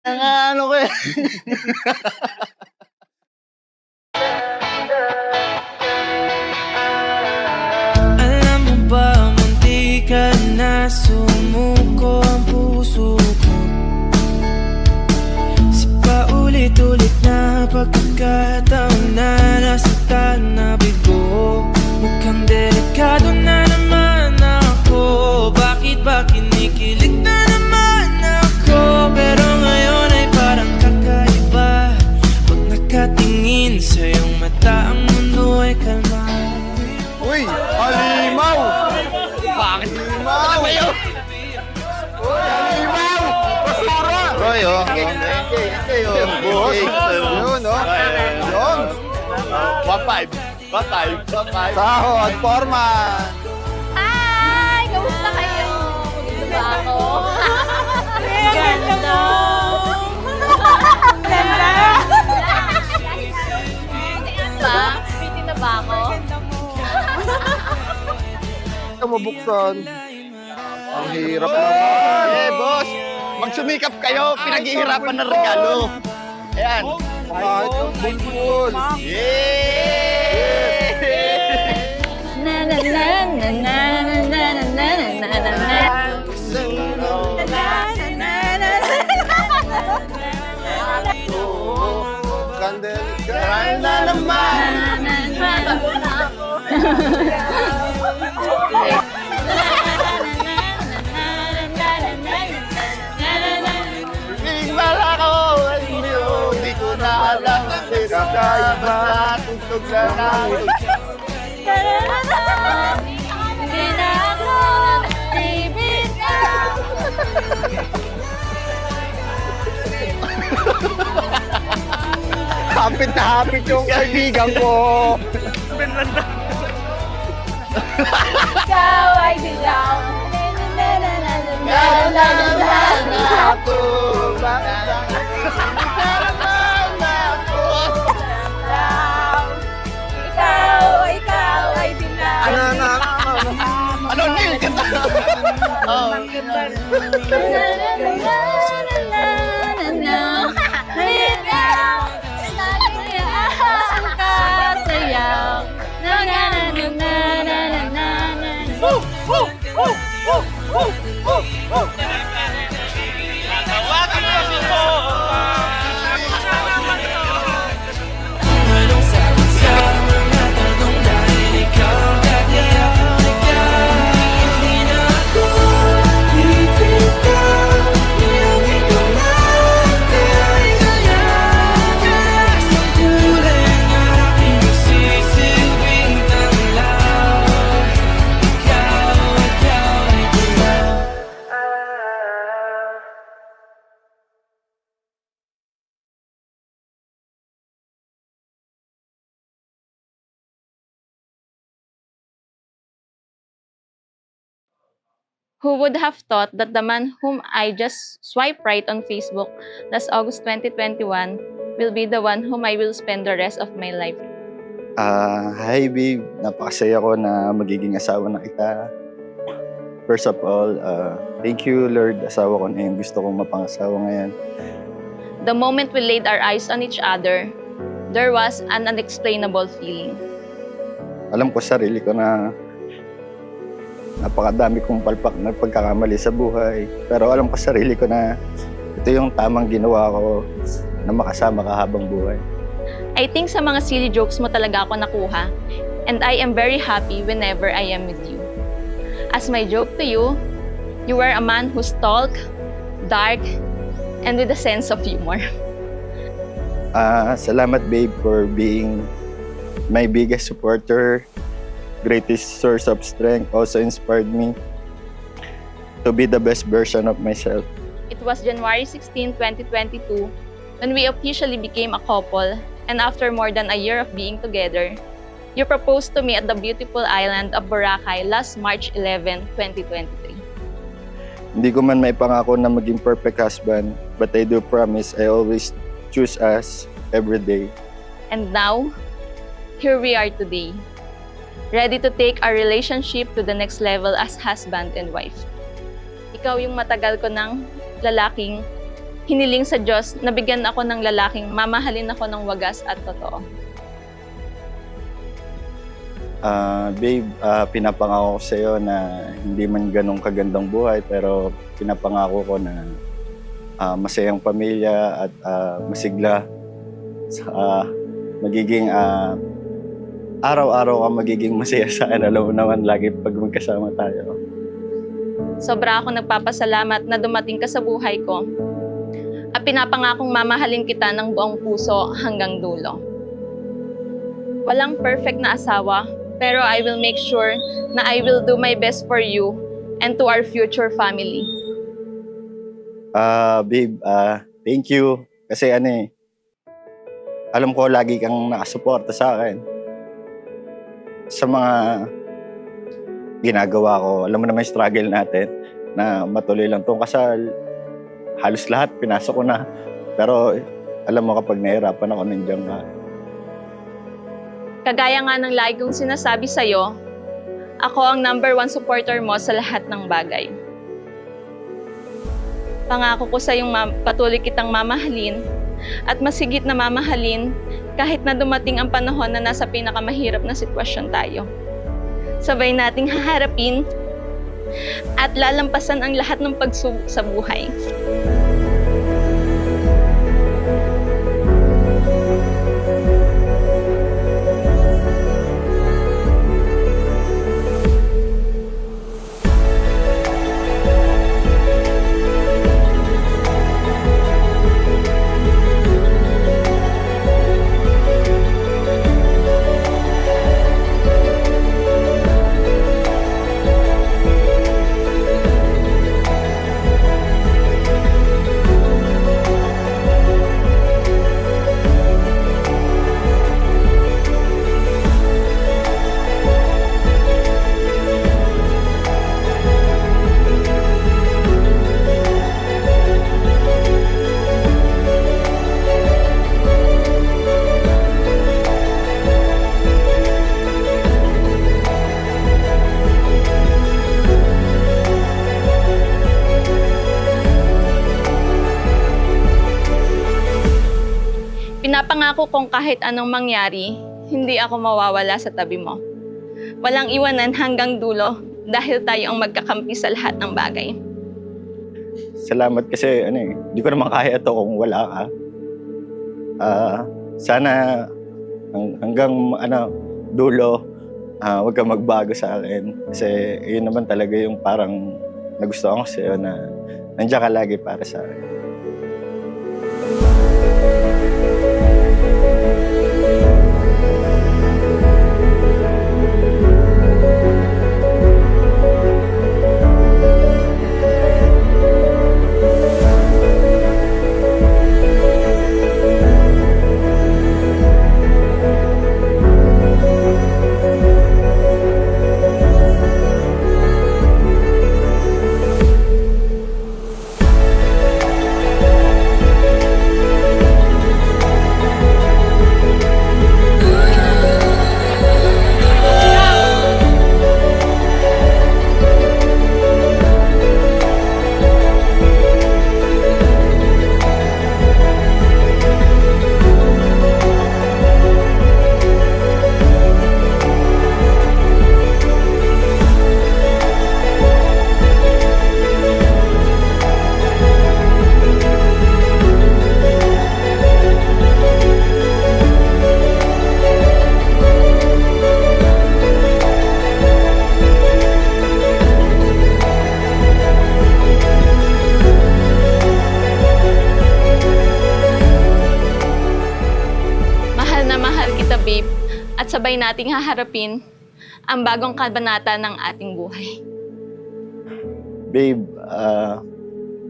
Ano ko eh. Alam mo ba, munti ka na sumuko ang puso ko. Sa paulit-ulit na pagkakataon na nasaktan na bigo. Mukhang delikado na naman ako. Bakit ba kinikilig na naman ako? Pero ngayon ay parang kakaiba. Pag nakatingin sa iyong mata, ang mundo ay kalma. Uy, halimaw! Bakit halimaw? Ano ba yun? Uy, halimaw! Basura! Uy, oh. Yun, boss. Yun, oh. Yun. 1-5. 1-5. Sahod, forma. Hi! Kamusta kayo? Maganda ba ako? Ganda mo! Ganda! Ba? Pretty na ba ako? Mabuksan. Ang hirap naman. Eh, boss. Magsumikap kayo. Pinaghihirapan ng regalo. Ayan. Kahit ang bumbol. Yeah! Na na na na na na na na na na na na. Candle. Na naman. Bala ko, hindi ko na alam. Kakaiba, tugtog na namin. Hindi na ako bibitaw. Hapit na hapit yung kaibigan ko. Ikaw ay dilaw. Na na na na na na na na. Ako, Ikaw ay dilaw. Ano Neil? Kanta. Oh. Anong sabi sa mga tanong dahil ikaw ang katiyak na hindi na ako bibitaw. Niyang ikaw na kaya isayaw ka sa kulay ng aking magsisilbing tanglaw. Ikaw ay dilaw. Who would have thought that the man whom I just swipe right on Facebook last August 2021 will be the one whom I will spend the rest of my life. Hi babe, napakasaya ko na magiging asawa na kita. First of all, thank you Lord, asawa ko na yung gusto kong mapangasawa ngayon. The moment we laid our eyes on each other, there was an unexplainable feeling. Alam ko sarili ko na napakadami kong palpak na pagkakamali sa buhay. Pero alam ko sarili ko na ito yung tamang ginawa ko na makasama ka habang buhay. I think sa mga silly jokes mo talaga ako nakuha, and I am very happy whenever I am with you. As my joke to you, you are a man who's tall, dark, and with a sense of humor. Salamat babe for being my biggest supporter, greatest source of strength, also inspired me to be the best version of myself. It was January 16, 2022, when we officially became a couple, and after more than a year of being together, you proposed to me at the beautiful island of Boracay last March 11, 2023. Hindi ko man may pangako na maging perfect husband, but I do promise I always choose us every day. And now, here we are today, ready to take our relationship to the next level as husband and wife. Ikaw yung matagal ko ng lalaking hiniling sa Diyos na bigyan ako ng lalaking mamahalin ako ng wagas at totoo. Babe, pinapangako ko sa'yo na hindi man ganong kagandang buhay, pero pinapangako ko na masayang pamilya at masigla. Magiging araw-araw ka magiging masaya sa akin. Alam mo naman, lagi pag magkasama tayo. Sobra ako nagpapasalamat na dumating ka sa buhay ko at pinapangakong mamahalin kita ng buong puso hanggang dulo. Walang perfect na asawa, pero I will make sure na I will do my best for you and to our future family. Babe, thank you. Kasi alam ko lagi kang nakasuporta sa akin. Sa mga ginagawa ko, alam mo naman yung struggle natin na matuloy lang tong kasal. Halos lahat, pinasok ko na. Pero alam mo kapag nahirapan ako, nandiyan ka. Kagaya nga ng lagi kong sinasabi sa'yo, ako ang #1 supporter mo sa lahat ng bagay. Pangako ko sa'yong patuloy kitang mamahalin at masigit na mamahalin kahit na dumating ang panahon na nasa pinakamahirap na sitwasyon tayo. Sabay nating haharapin at lalampasan ang lahat ng pagsubok sa buhay. Pinapangako kong kahit anong mangyari, hindi ako mawawala sa tabi mo. Walang iwanan hanggang dulo dahil tayo ang magkakampi sa lahat ng bagay. Salamat kasi hindi ko naman kaya ito kung wala ka. Sana hanggang dulo, huwag kang magbago sa akin. Kasi yun naman talaga yung parang nagustuhan ko sa'yo na nandiyan ka lagi para sa akin. babe, at sabay nating haharapin ang bagong kabanata ng ating buhay. Babe,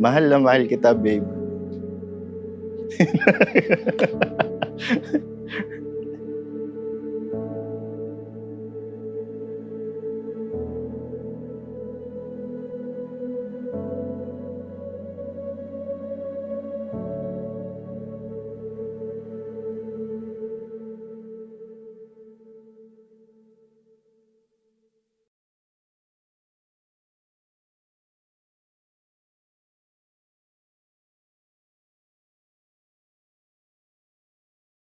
mahal na mahal kita, babe.